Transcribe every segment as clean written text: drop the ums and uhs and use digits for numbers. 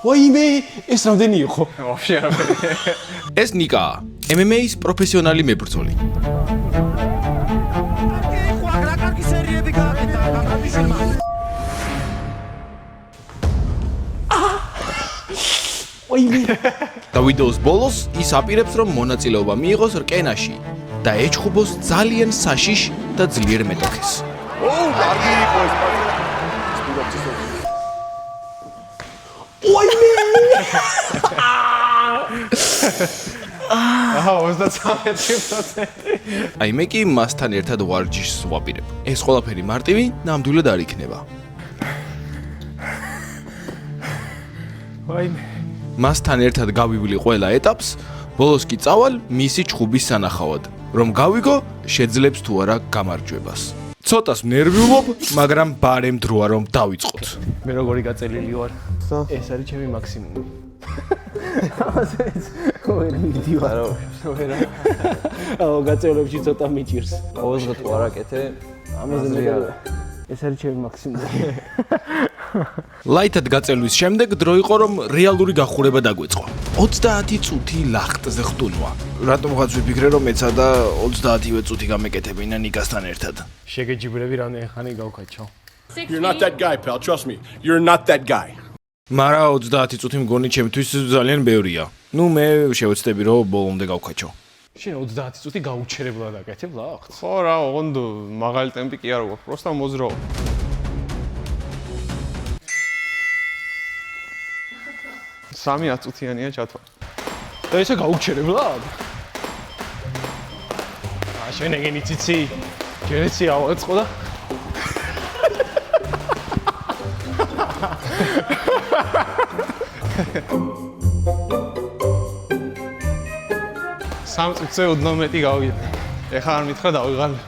ვაიმე, ეს რამდენი იყო? Вообще არაფერი. ეს ნიკაა, MMA-ის პროფესიონალი მებრძოლი. და ვიდეოს ბოლოს ის აპირებს, რომ მონაწილეობა მიიღოს რკენაში და ეჩხუბოს ძალიან საშიშ და ძლიერ მეტოქეს. აჰა 33%. აი მე კი მასთან ერთად ვარჯიშს ვაპირებ. ეს ყველაფერი მარტივი ნამდვილად არ იქნება. ვაიმე. მასთან ერთად გავივლი ყველა ეტაპს, ბოლოს კი წავალ მისი ჩხუბის სანახავად, რომ გავიგო შეძლებს თუ არა გამარჯვებას. ცოტას ნერვიულობ, მაგრამ ბარემ დროა რომ დავიწყოთ. მე როგორი გაწელილი ვარ? ეს არის ჩემი მაქსიმუმი. ვერ მიდივარ. აუ, გაწევლებში ცოტა მიჭირს. ყოველდღე თუ არ აკეთე, ამაზე მეტად. ეს არის ჩემი მაქსიმუმი. ლაითად გაწელვის შემდეგ დრო იყო რომ რეალური გახურება დაგვეწყო. 30 წუთი ლახტზე ხტუნვა. რატომღაც ვიფიქრე რომ მეცა და 30-ვე წუთი გამეკეთებინა ნიკასთან ერთად. შეგეჯიბრები რამდენი ხანი გავქაჩო. You're not that guy, pal. Trust me. You're not that guy. მარა 30 წუთი მგონი ჩემთვის ძალიან ბევრია. ნუ მე შევეცდები რომ ბოლომდე გავქაჩო. შენ 30 წუთი გაუჩერებლად აკეთებ ლახტს? ხო რა, ოღონდ მაღალი ტემპი კი არ გვაქვს, პროსტა მოძრაობ. სამი 10 წუთიანია ჩათვალ. და ესე გაუჩერებლად? შენ ეგენი ციცი. ჯერეცი ავაწყო და სამ წუთზე ოდნავ მეტი გავიგე. ეხლა არ მითხრა დავიღალე.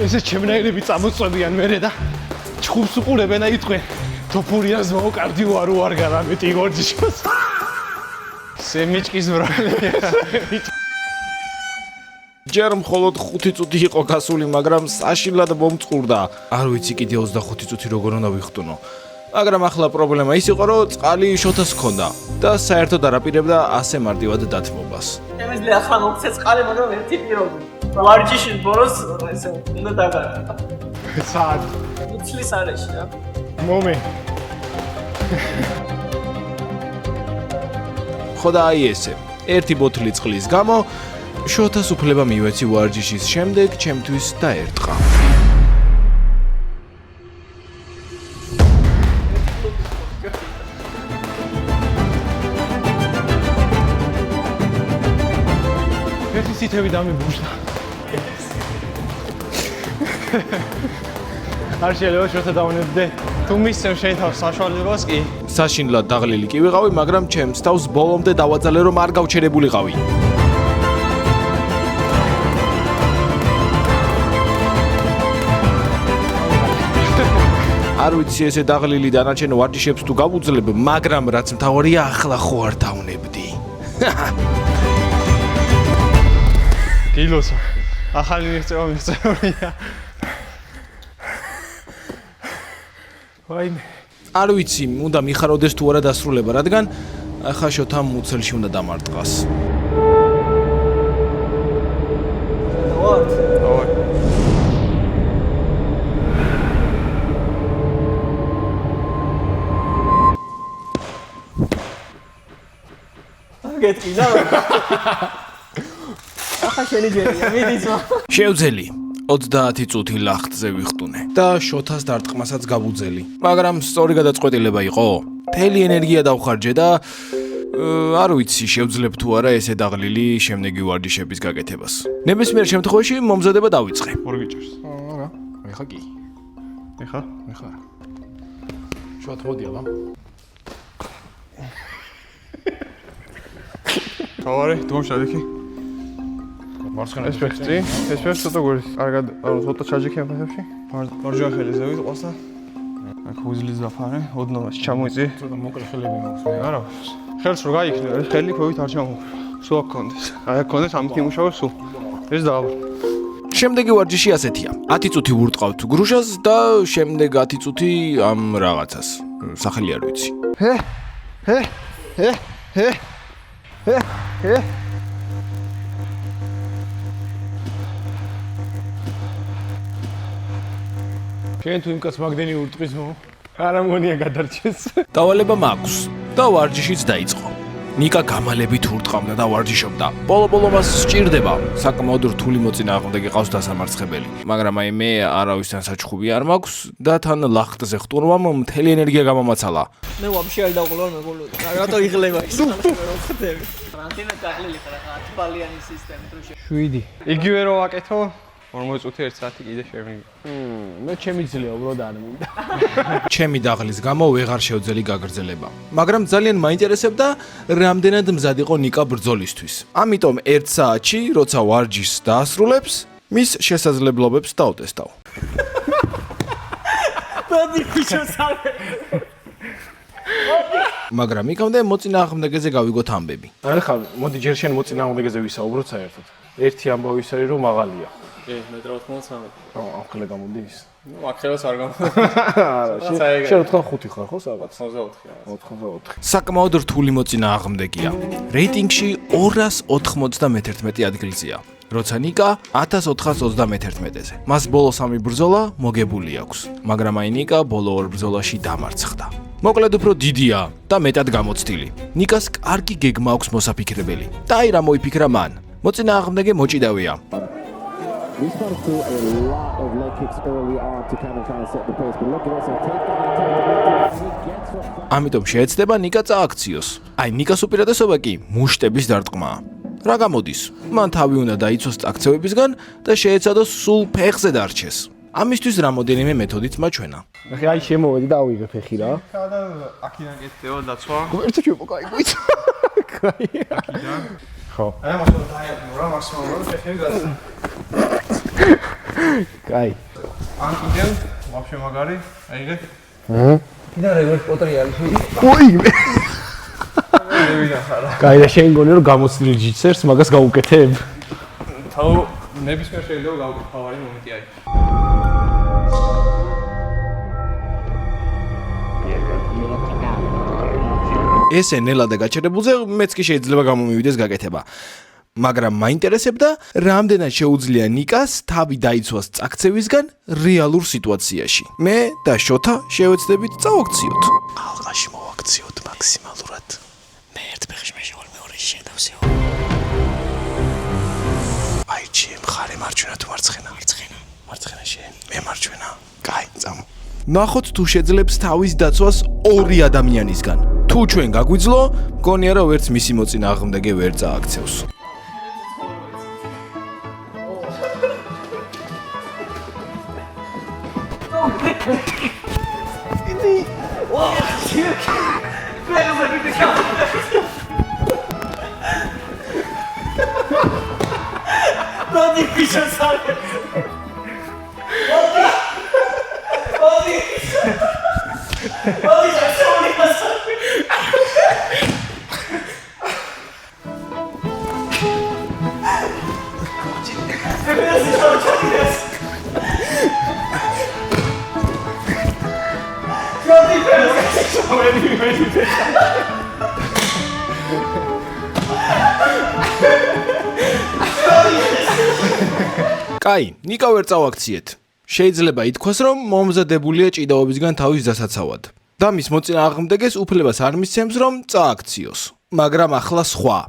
ესე ჩემნაირები წამოწვევიან მერე და ჩხუბს უყურებენ და იტყვენ თოფურიას მოკარდიო არ უარგარა მეტი გორჯიშოს. სემიჭკის ბრალი. ჯერ მხოლოდ 5 წუთი იყო გასული, მაგრამ საშინლად მომწყურდა. არ ვიცი კიდე 25 წუთი როგორ უნდა ვიხტუნო. მაგრამ ახლა პრობლემა ის იყო, რომ წყალი შოთას ჰქონდა და საერთოდ არ აპირებდა ასე მარტივად დათმობას. შემიძლია ახლა მოგცე წყალი, მაგრამ ერთი პირობი. ვარჯიშის ბოლოს ესე უნდა დაგარდა. სად? უცლის არეში რა. მომე. ხო და აი ესე. ერთი ბოთლი წყლის გამო შოთას უფლება მივეცი ვარჯიშის შემდეგ ჩემთვის დაერტყა. ერთი სითები დამიბუშდა. არ შეიძლება შოთა დაუნებდე. თუ მისცემ შენ თავს საშუალებას კი. საშინლად დაღლილი კი ვიყავი, მაგრამ ჩემს თავს ბოლომდე დავაძალე რომ არ გავჩერებულიყავი. არ ვიცი ესე დაღლილი დანარჩენ ვარჯიშებს თუ გავუძლებ, მაგრამ რაც მთავარია ახლა ხო არ დაუნებდი. გილოსა. ახალი მიღწევა მიღწეულია. ვაიმე. არ ვიცი, უნდა მიხაროდეს თუ არა დასრულება, რადგან ახლა შოთამ მუცელში უნდა დამარტყას. გეტყიდა. ახლა შენი ჯერია, მიდიძმა. შევძელი 30 წუთი ლახტზე ვიხტუნე და შოთას დარტყმასაც გავუძელი. მაგრამ სწორი გადაწყვეტილება იყო. მთელი ენერგია დავხარჯე და არ ვიცი, შევძლებ თუ არა ესე დაღლილი შემდეგი ვარჯიშების გაკეთებას. ნებისმიერ შემთხვევაში მომზადება დავიწყე. ორ გიჭერს. რა? ეხა კი. ეხა? ეხა. შოთ მოდი აბა. თავარი, დუმშად იქი. მარცხენა ეს ფეხი, ეს ფეხი ცოტა გვერდს. კარგად, ცოტა ჩაჯიქი ამ ფეხებში. მარჯვენა ხელი ზევით ყოსა. აქ უძლის დაფარე, ოდნავაში ჩამოიწი. ცოტა მოკლე ხელები მაქვს მე. არა. ხელს რო გაიქნე, ხელი ქვევით არ ჩამოვა. სულ აქ კონდეს. აი აქ კონდეს ამით იმუშავე სულ. ეს დააბა. შემდეგი ვარჯიში ასეთია. 10 წუთი ვურტყავთ გრუშას და შემდეგ 10 წუთი ამ რაღაცას. სახელი არ ვიცი. შენ თუ იმ კაც მაგდენი ურტყვის მო არ ამგონია გადარჩეს. დავალება მაქვს და ვარჯიშიც დაიწყო. ნიკა გამალებით ურტყამდა და ვარჯიშობდა. ბოლო-ბოლო მას სჭირდება. საკმაოდ რთული მოწინააღმდეგე ყავს დასამარცხებელი. მაგრამ აი მე არავისთან საჩხუბი არ მაქვს და თან ლახტზე ხტურმამ მთელი ენერგია გამომაცალა. მე ვაფშე არ დავყოლავ მეგობრებო. რატო იღლება ის? რა ხდები? რანტინა დაყლილი ხარ, 10 ბალიანი სისტემით რო 7. იგივე რო ვაკეთო 40 წუთი 1 საათი კიდე შევინი. მე ჩემი ძლია უბრალოდ არ მინდა. ჩემი დაღლის გამო ვეღარ შევძელი გაგრძელება. მაგრამ ძალიან მაინტერესებდა რამდენად მზად იყო ნიკა ბრძოლისთვის. ამიტომ 1 საათში, როცა ვარჯიშს დაასრულებს, მის შესაძლებლობებს დავტესტავ. მოდი ფიჩოსალე. მაგრამ იქამდე მოწინააღმდეგეზე გავიგოთ ამბები. ახლა მოდი ჯერ შენ მოწინააღმდეგეზე ვისაუბროთ საერთოდ. ერთი ამბავი ის არის რომ მაღალია. მე 93. ამ ხელე გამოდის. ნუ აქელას არ გამოდის. შენ 85 ხარ ხო სადღაც? 84. 84. საკმაოდ რთული მოწინააღმდეგეა. რეიტინგში 291 ადგილზეა. როცა ნიკა 1421-ზე. მას ბოლო 3 ბრძოლა მოგებული აქვს, მაგრამ აი ნიკა ბოლო 2 ბრძოლაში დამარცხდა. მოკლედ უფრო დიდია და მეტად გამოცდილი. ნიკას კარგი გეგმა აქვს მოსაფიქრებელი. და აი რა მოიფიქრა მან. მოწინააღმდეგე მოჭიდავია. We started to a lot of leg kicks early on to kind of try and set the pace, but look at this, a takedown. He gets a ამიტომ შეეცდება ნიკა წააქციოს. აი ნიკას უპირატესობა კი მუშტების დარტყმაა. რა გამოდის? მან თავი უნდა დაიცვას წაქცევებისგან და შეეცადოს სულ ფეხზე დარჩეს. ამისთვის რამოდენიმე მეთოდით მაჩვენა. ახლა აი შემოვედი და ავიღე ფეხი რა. და აქიდან გეთდება დაცვა. ერთი შემოკაი გვიცა. კაი. ხო. აი მასო დაიწყო რა მაქსიმალურად ფეხები გასა. კაი. ან კიდევ ვაფშე მაგარი, აიღე. კიდე რეგორ პოტრი არის. ოი. მევიდა ხარა. კაი და შენ გონი რომ გამოცდილი ჯიცერს მაგას გაუკეთებ? თავ ნებისმიერ შეიძლება გავუკეთო თავარი მომენტი არის. ესე ნელა და გაჩერებულზე მეც კი შეიძლება გამომივიდეს გაკეთება. მაგრამ მაინტერესებდა, რამდენად შეუძლია ნიკას თავი დაიცვას წაქცევისგან რეალურ სიტუაციაში. მე და შოთა შევეცდებით წავაქციოთ. ალყაში მოვაქციოთ მაქსიმალურად. მე ერთ ფეხში მეშევარ, მეორეში შედავსეო. აი ჩი მხარე მარჯვენა თუ მარცხენა? მარცხენა შენ. მე მარჯვენა. კაი, წამო. ნახოთ თუ შეძლებს თავის დაცვას ორი ადამიანისგან. თუ ჩვენ გაგვიძლო, მგონია რომ ვერც მისი მოწინააღმდეგე ვერ წააქცევს. მოდი ფიჩოსალე. კაი, ნიკა ვერ წავაქციეთ. შეიძლება ითქვას, რომ მომზადებულია ჭიდაობისგან თავის დასაცავად. და მის მოწინააღმდეგეს უფლებას არ მისცემს, რომ წააქციოს. მაგრამ ახლა სხვა.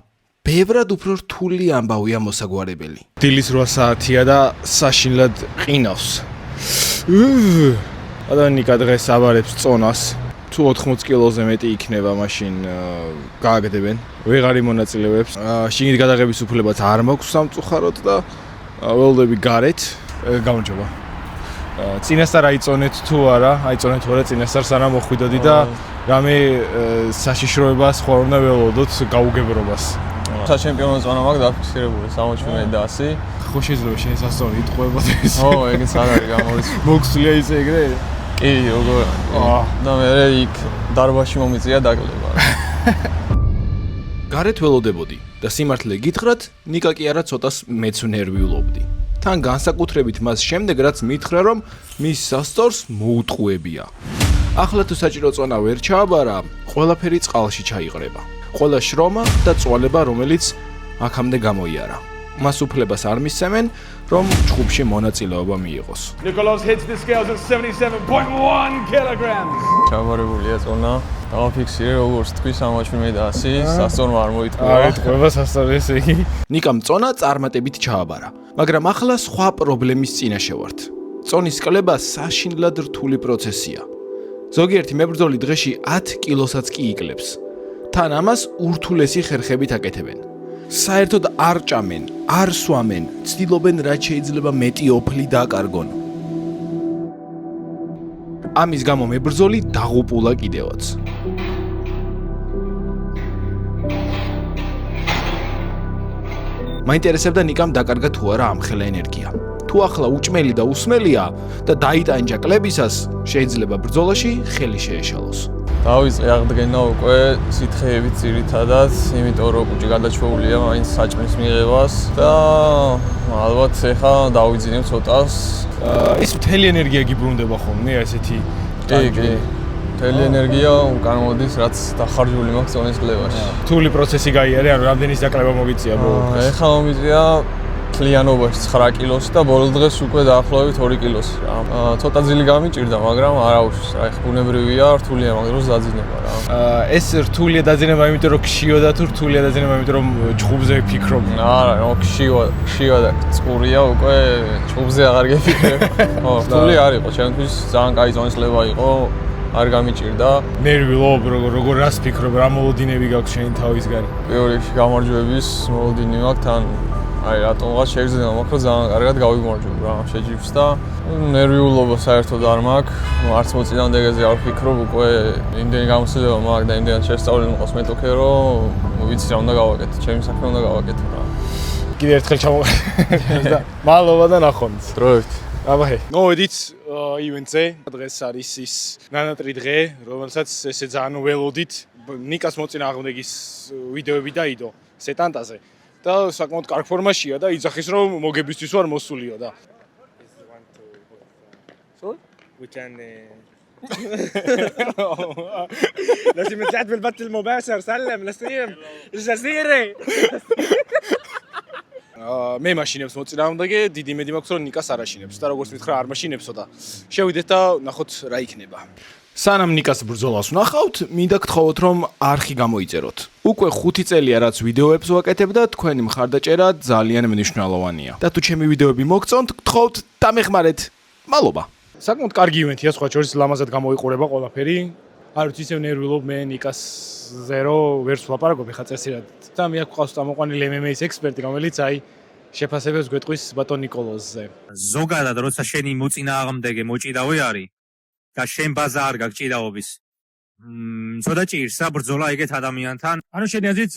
ბევრად უფრო რთული ამბავია მოსაგვარებელი. დილის 8 საათია და საშინლად ყინავს. ნიკა დღეს აბარებს წონას. თუ 80 კილოზე მეტი იქნება, მაშინ გააგდებენ. ვეღარ იმონაწილეებს. შიგნით გადაღების უფლებაც არ მაქვს სამწუხაროდ და ველოდები გარეთ. გამარჯობა. წინასწარ აიწონეთ თუ არა, აიწონეთ თუ არა წინასწარ სანამ მოხვიდოდი და რამე საშიშროება სხვა უნდა ველოდოთ გაუგებრობას. საჩემპიონო ზონა მაქვს დაფიქსირებული 71 და 100. ხო შეიძლება შენ სასწორი იტყვებოდ ეს. ო, ეგეც არ არის გამოდის. მოგსვლია ისე ეგრე? კი, როგორ. და მე იქ დარბაზში მომიწია დაკლება. გარეთ ველოდებოდი და სიმართლე გითხრათ, ნიკა კი არა ცოტას მეც ნერვიულობდი. თან განსაკუთრებით მას შემდეგ რაც მითხრა რომ მის სასწორს მოუტყუებია. ახლა თუ საჭირო წონა ვერ ჩააბარა, ყველაფერი წყალში ჩაიყრება. ყველა შრომა და წვალება, რომელიც აქამდე გამოიარა. მას უფლებას არ მისცემენ, რომ ჩხუბში მონაწილეობა მიიღოს. Nicholas hits the scales at 77.1 kilograms. ჩაბარებულია წონა. დავაფიქსირე როგორც თქვი 60 და 100, სასწორმა არ მოიტყვა. ეტყობა სასწორი ესე იგი. ნიკამ წონა წარმატებით ჩააბარა, მაგრამ ახლა სხვა პრობლემის წინაშე ვართ. წონის კლება საშინლად რთული პროცესია. ზოგიერთი მებრძოლი დღეში 10 კილოსაც კი იკლებს. თან ამას ურთულესი ხერხებით აკეთებენ. საერთოდ არ ჭამენ, არ სვამენ, ცდილობენ რაც შეიძლება მეტი ოფლი დააკარგონ. ამის გამო მებრძოლი დაღუპულა კიდევაც. მაინტერესებდა ნიკამ დაკარგა თუ არა ამხელა ენერგია. თუ ახლა უჭმელი და უსმელია და დაიტანჯა კლებისას, შეიძლება ბრძოლაში ხელი შეეშალოს. დავიწყე აღდგენა უკვე სითხეებით ძირითადად, იმიტომ რომ კუჭი გადაჩვეულია მაინც საჭმლის მიღებას და ალბათ ეხა დავიძინებ ცოტას. ის მთელი ენერგია გიბრუნდება ხოლმე ესეთი. კი. მთელი ენერგია უკან მოდის, რაც დახარჯული მაქვს წონის კლებაში. რთული პროცესი გაიარე, ანუ რამდენის დაკლება მოგიწია ბოლოს. ეხა მომიწია კლიანობაში 9 კილოს და ბოლო დღეს უკვე დაახლოებით 2 კილოს რა. ცოტა ძილი გამიჭირდა, მაგრამ არა უშვის რა, ეხა ბუნებრივია, რთულია მაგ დროს დაძინება რა. ეს რთულია დაძინება, იმიტომ რომ ქშიო და თუ რთულია დაძინება, იმიტომ რომ ჩხუბზე ვფიქრობ. არა, ქშიო და წყურია უკვე ჩხუბზე აღარ გეფიქრებ. ხო, რთული არ იყო, ჩემთვის ძალიან კაი წონის კლება იყო. არ გამიჭირდა. ნერვიულობ, როგორ რას ფიქრობ, რა მოლოდინები გაქვს შენი თავისგან? პირველ რიგში გამარჯვების მოლოდინი მაქვს თან. აი რატომღაც შეგრძნება მაქვს, რომ ძალიან კარგად გავიმარჯვებ რა შეჯიბრს და ნერვიულობა საერთოდ არ მაქვს. არც მოწინააღმდეგეზე არ ვფიქრობ, უკვე იმდენი გამოცდილება მაქვს და იმდენად შესწავლილი მყავს მეტოქე, რომ ვიცი რა უნდა გავაკეთო, ჩემი საქმე უნდა გავაკეთო რა. კიდევ ერთხელ ჩამოყალიბდა. მადლობა და ნახვამდის. დროებით. აბაჰე. მოვედით ივენტზე. დღეს არის ის ნანატრი დღე, რომელსაც ესე ძალიან ველოდით. ნიკას მოწინააღმდეგის ვიდეოები დაიდო სეტანტაზე და საკმაოდ კარგ ფორმაშია და იძახის რომ მოგებისთვის ვარ მოსულიო და We can لازم نتعاد بالبث المباشر سلم لسيم الجزيرة მე მაშინებს მოწინააღმდეგე, დიდი იმედი მაქვს რომ ნიკას არ აშინებს და როგორც მითხრა არ მაშინებსო და შევიდეთ და ნახოთ რა იქნება. სანამ ნიკას ბრძოლას ვნახავთ, მინდა გთხოვოთ რომ არხი გამოიწეროთ. უკვე 5 წელია რაც ვიდეოებს ვაკეთებ და თქვენი მხარდაჭერა ძალიან მნიშვნელოვანია. და თუ ჩემი ვიდეოები მოგწონთ, გთხოვთ დამეხმარეთ. მადლობა. საკმაოდ კარგი ივენთია, სხვა შორის ლამაზად გამოიყურება ყველაფერი. არ ვიცი, ისევ ნერვიულობ მე ნიკასზე რომ ვერც ვლაპარაკობ ხა წესიერად. და მე აქ ყავს წამოყვანილი MMA-ის ექსპერტი, რომელიც აი შეფასებებს გვეტყვის ბატონ ნიკოლოზზე. ზოგადად როცა შენი მოწინააღმდეგე მოჭიდავი არის და შენ ბაზა არ გაქვს ჭიდაობის. ცოტა ჭირსა ბრძოლა ეგეთ ადამიანთან. ანუ შენი აზრით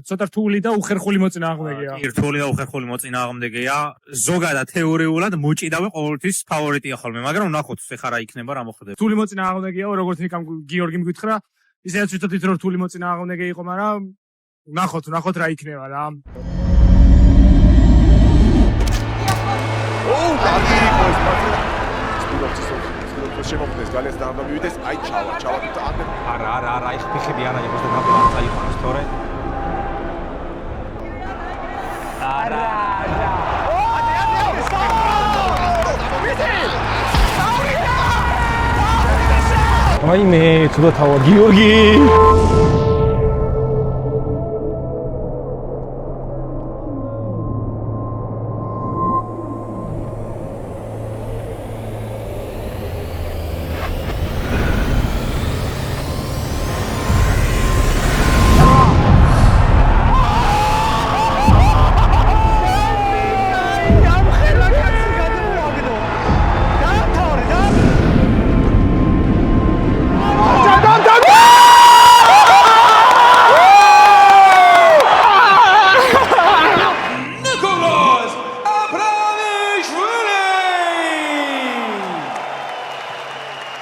ცოტა რთული და უხერხული მოწინააღმდეგეა. რთული და უხერხული მოწინააღმდეგეა. ზოგადად თეორიულად მოჭიდავი ყოველთვის ფავორიტია ხოლმე, მაგრამ ნახოთ ეხლა რა იქნება, რა მოხდება. რთული მოწინააღმდეგეა, როგორც ნიკამ გიორგი მიგვითხრა, ისედაც ვიცოდით რომ რთული მოწინააღმდეგე იყო, მაგრამ ნახოთ რა იქნება რა. შემოხდეს გალეს და უნდა მივიდეს აი ჩავა თუ ამდე არა იქ ფიხები არა იყოს და გაბლა წაიყვანოს თორე აი მე ცუდა თავა გიორგი.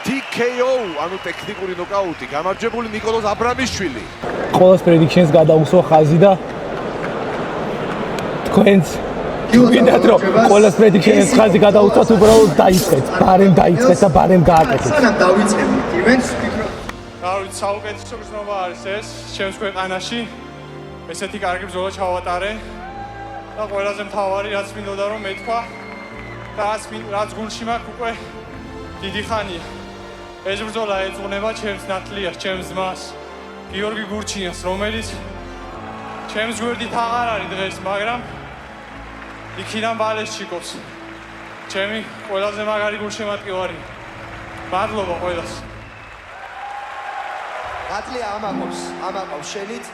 TKO, ანუ ტექნიკური ნოკაუტი, გამარჯვებული ნიკოლოზ აბრამიშვილი. ყოველს პრედიქშენს გადაუსვა ხაზი და თქვენს გინდათ რომ ყოველს პრედიქშენს ხაზი გადაუსვათ უბრალოდ დაიწყეთ. ბარემ დაიწყეთ და ბარემ გააკეთეთ. სანამ დავიწყებთ ივენს ფიქრობ რა ვიცი, საუკეთესო გრძნობა არის ეს ჩემს ქვეყანაში. ესეთი კარგი ბრძოლა ჩავატარე და ყველაზე მთავარი რაც მინდოდა რომ მეთქვა და რაც გულში მაქვს უკვე დიდი ხანია. ეს ბრძოლა ეძღვნება ჩემს ნათლიას, ჩემს ძმას, გიორგი გურჩინიას, რომელიც ჩემს გვერდით აღარ არის დღეს, მაგრამ იქიდან ბალეს ჩიკობს. ჩემი ყველაზე მაგარი გულშემატკივარი. მადლობა ყველას. ნათლია ამაყობს შენით